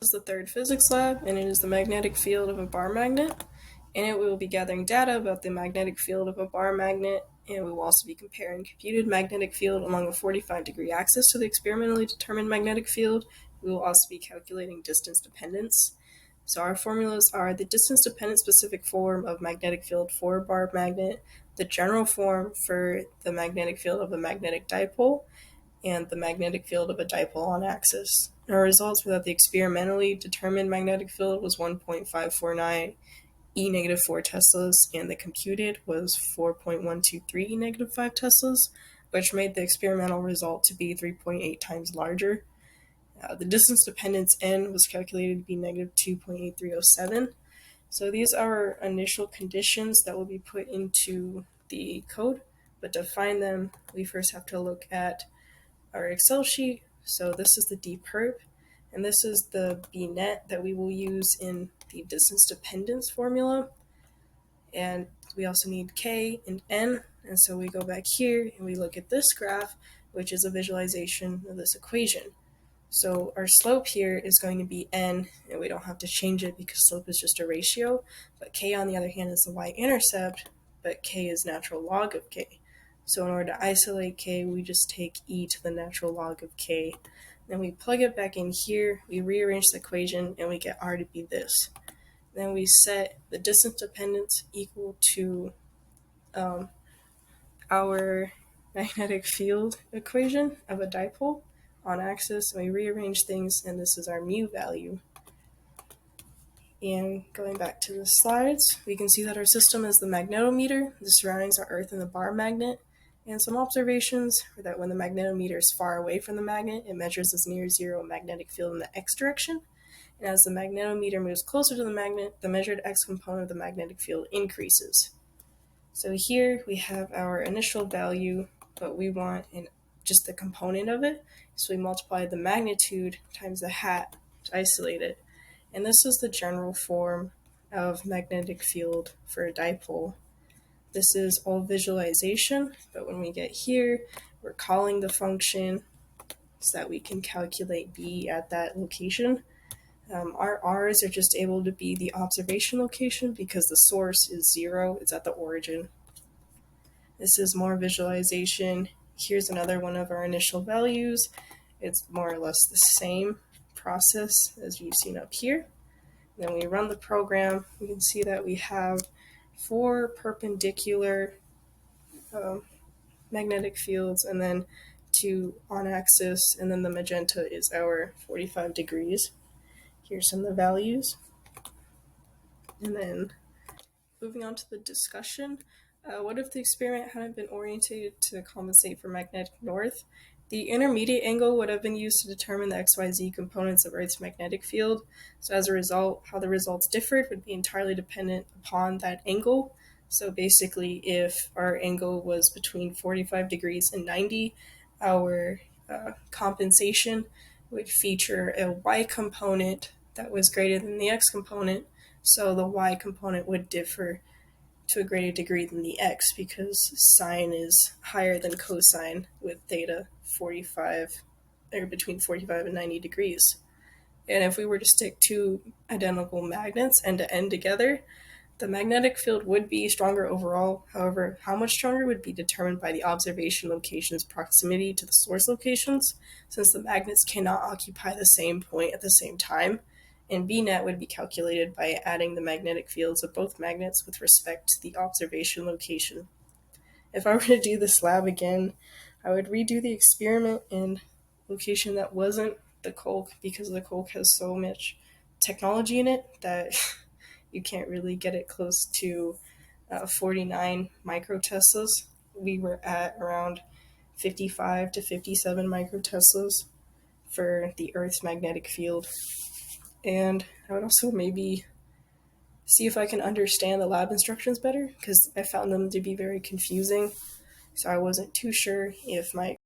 This is the third physics lab, and it is the magnetic field of a bar magnet. In it, we will be gathering data about the magnetic field of a bar magnet, and we will also be comparing computed magnetic field along a 45-degree axis to the experimentally determined magnetic field. We will also be calculating distance dependence. So our formulas are the distance dependent specific form of magnetic field for a bar magnet, the general form for the magnetic field of a magnetic dipole, and the magnetic field of a dipole on axis. Our results were that the experimentally determined magnetic field was 1.549 E negative 4 teslas, and the computed was 4.123 E negative 5 teslas, which made the experimental result to be 3.8 times larger. The distance dependence N was calculated to be negative 2.8307. So these are our initial conditions that will be put into the code, but to find them, we first have to look at our Excel sheet. So this is the dperp, and this is the bnet that we will use in the distance dependence formula. And we also need k and n, and so we go back here and we look at this graph, which is a visualization of this equation. So our slope here is going to be n, and we don't have to change it because slope is just a ratio, but k on the other hand is the y-intercept, but k is natural log of k. So in order to isolate k, we just take e to the natural log of k. Then we plug it back in here, we rearrange the equation, and we get r to be this. Then we set the distance dependence equal to our magnetic field equation of a dipole on axis, and we rearrange things, and this is our mu value. And going back to the slides, we can see that our system is the magnetometer, the surroundings are Earth and the bar magnet, and some observations are that when the magnetometer is far away from the magnet, it measures as near zero magnetic field in the x direction, and as the magnetometer moves closer to the magnet, the measured x component of the magnetic field increases. So here we have our initial value, but we want just the component of it, so we multiply the magnitude times the hat to isolate it. And this is the general form of magnetic field for a dipole. This is all visualization, but when we get here, we're calling the function so that we can calculate B at that location. Our R's are just able to be the observation location because the source is 0, it's at the origin. This is more visualization. Here's another one of our initial values. It's more or less the same process as you've seen up here. Then we run the program. We can see that we have 4 perpendicular magnetic fields, and then 2 on axis, and then the magenta is our 45 degrees. Here's some of the values. And then moving on to the discussion, what if the experiment hadn't been oriented to compensate for magnetic north? The intermediate angle would have been used to determine the XYZ components of Earth's magnetic field. So as a result, how the results differed would be entirely dependent upon that angle. So basically, if our angle was between 45 degrees and 90, our compensation would feature a y component that was greater than the x component. So the y component would differ to a greater degree than the x because sine is higher than cosine with theta 45 or between 45 and 90 degrees. And if we were to stick 2 identical magnets end to end together, the magnetic field would be stronger overall. However, how much stronger would be determined by the observation location's proximity to the source locations, since the magnets cannot occupy the same point at the same time. And bnet would be calculated by adding the magnetic fields of both magnets with respect to the observation location. If I were to do this lab again, I would redo the experiment in location that wasn't the Colk, because the Colk has so much technology in it that you can't really get it close to 49 microteslas. We were at around 55 to 57 microteslas for the Earth's magnetic field. And I would also maybe see if I can understand the lab instructions better, because I found them to be very confusing. So I wasn't too sure if my